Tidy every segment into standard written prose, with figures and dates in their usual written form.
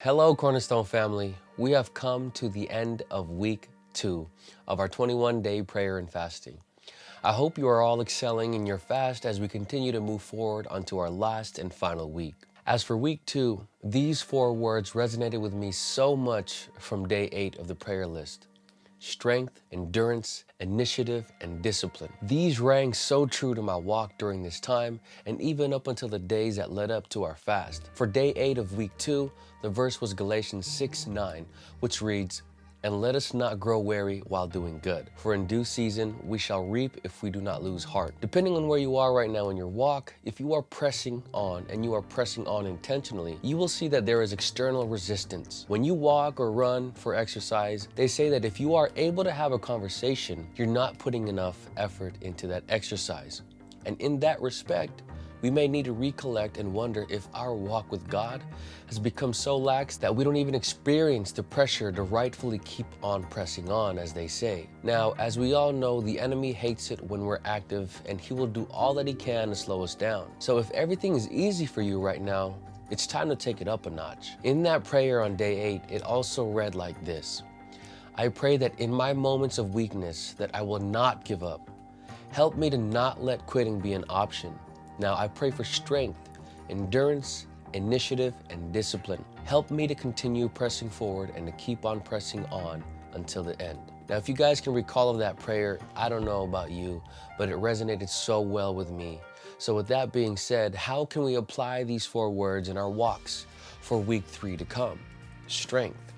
Hello, Cornerstone family. We have come to the end of week 2 of our 21-day prayer and fasting. I hope you are all excelling in your fast as we continue to move forward onto our last and final week. As for week 2, these 4 words resonated with me so much from day 8 of the prayer list. Strength, endurance, initiative, and discipline. These rang so true to my walk during this time and even up until the days that led up to our fast. For day 8 of week 2, the verse was Galatians 6:9, which reads, "And let us not grow weary while doing good, for in due season we shall reap if we do not lose heart." Depending on where you are right now in your walk, if you are pressing on and you are pressing on intentionally, you will see that there is external resistance. When you walk or run for exercise, they say that if you are able to have a conversation, you're not putting enough effort into that exercise. And in that respect, we may need to recollect and wonder if our walk with God has become so lax that we don't even experience the pressure to rightfully keep on pressing on, as they say. Now, as we all know, the enemy hates it when we're active, and he will do all that he can to slow us down. So if everything is easy for you right now, it's time to take it up a notch. In that prayer on day 8, it also read like this: "I pray that in my moments of weakness that I will not give up. Help me to not let quitting be an option. Now I pray for strength, endurance, initiative, and discipline. Help me to continue pressing forward and to keep on pressing on until the end." Now, if you guys can recall of that prayer, I don't know about you, but it resonated so well with me. So with that being said, how can we apply these 4 words in our walks for week 3 to come? Strength.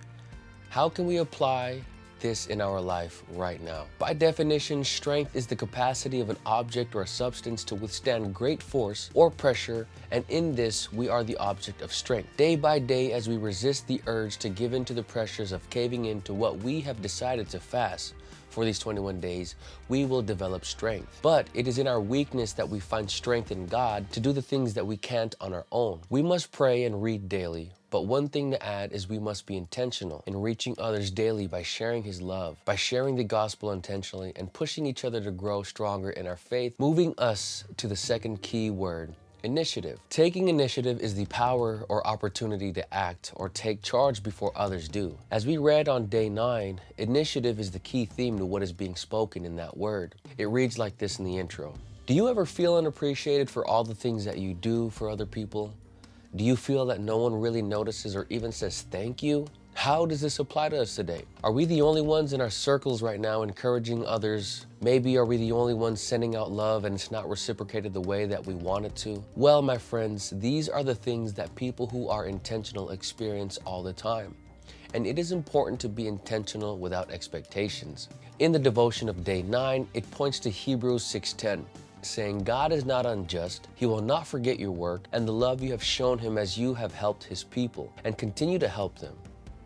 How can we apply this in our life right now? By definition, strength is the capacity of an object or a substance to withstand great force or pressure, and in this, we are the object of strength. Day by day, as we resist the urge to give in to the pressures of caving into what we have decided to fast for these 21 days, we will develop strength. But it is in our weakness that we find strength in God to do the things that we can't on our own. We must pray and read daily, but one thing to add is we must be intentional in reaching others daily by sharing His love, by sharing the gospel intentionally, and pushing each other to grow stronger in our faith, moving us to the second key word: initiative. Taking initiative is the power or opportunity to act or take charge before others do. As we read on day 9, initiative is the key theme to what is being spoken in that word. It reads like this in the intro: "Do you ever feel unappreciated for all the things that you do for other people? Do you feel that no one really notices or even says thank you?" How does this apply to us today? Are we the only ones in our circles right now encouraging others? Maybe are we the only ones sending out love and it's not reciprocated the way that we want it to? Well, my friends, these are the things that people who are intentional experience all the time. And it is important to be intentional without expectations. In the devotion of day 9, it points to Hebrews 6:10. Saying, "God is not unjust. He will not forget your work and the love you have shown Him as you have helped His people and continue to help them."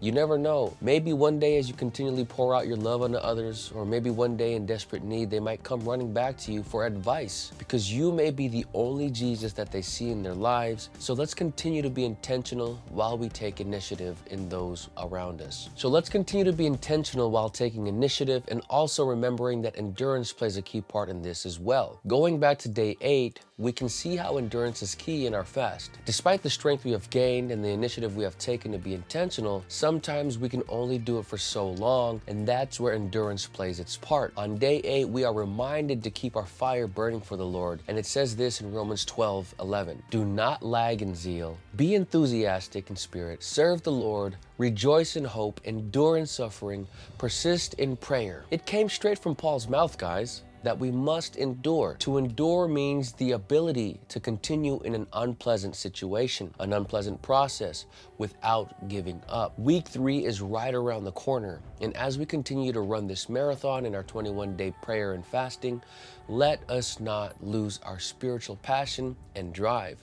You never know. Maybe one day as you continually pour out your love unto others, or maybe one day in desperate need, they might come running back to you for advice because you may be the only Jesus that they see in their lives. So let's continue to be intentional while we take initiative in those around us. So let's continue to be intentional while taking initiative, and also remembering that endurance plays a key part in this as well. Going back to day 8, we can see how endurance is key in our fast. Despite the strength we have gained and the initiative we have taken to be intentional, sometimes we can only do it for so long, and that's where endurance plays its part. On day 8, we are reminded to keep our fire burning for the Lord, and it says this in Romans 12:11. "Do not lag in zeal. Be enthusiastic in spirit. Serve the Lord. Rejoice in hope. Endure in suffering. Persist in prayer." It came straight from Paul's mouth, guys, that we must endure. To endure means the ability to continue in an unpleasant situation, an unpleasant process, without giving up. Week 3 is right around the corner, and as we continue to run this marathon in our 21-day prayer and fasting, let us not lose our spiritual passion and drive.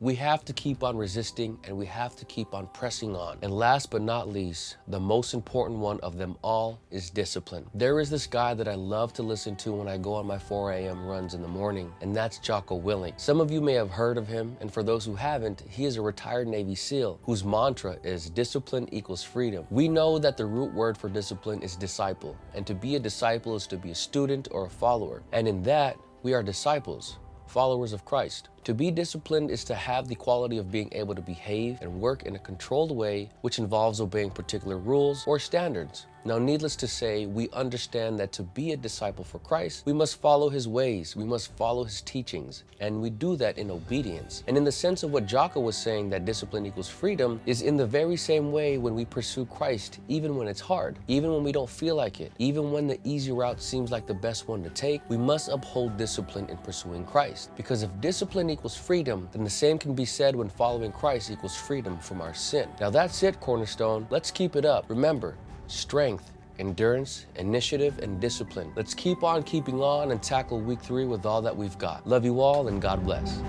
We have to keep on resisting, and we have to keep on pressing on. And last but not least, the most important one of them all is discipline. There is this guy that I love to listen to when I go on my 4 a.m. runs in the morning, and that's Jocko Willink. Some of you may have heard of him, and for those who haven't, he is a retired Navy SEAL whose mantra is discipline equals freedom. We know that the root word for discipline is disciple, and to be a disciple is to be a student or a follower. And in that, we are disciples, followers of Christ. To be disciplined is to have the quality of being able to behave and work in a controlled way, which involves obeying particular rules or standards. Now, needless to say, we understand that to be a disciple for Christ, we must follow his ways, we must follow his teachings, and we do that in obedience. And in the sense of what Jocko was saying, that discipline equals freedom, is in the very same way when we pursue Christ, even when it's hard, even when we don't feel like it, even when the easy route seems like the best one to take, we must uphold discipline in pursuing Christ. Because if discipline equals freedom, then the same can be said when following Christ equals freedom from our sin. Now that's it, Cornerstone. Let's keep it up. Remember, strength, endurance, initiative, and discipline. Let's keep on keeping on and tackle week 3 with all that we've got. Love you all, and God bless.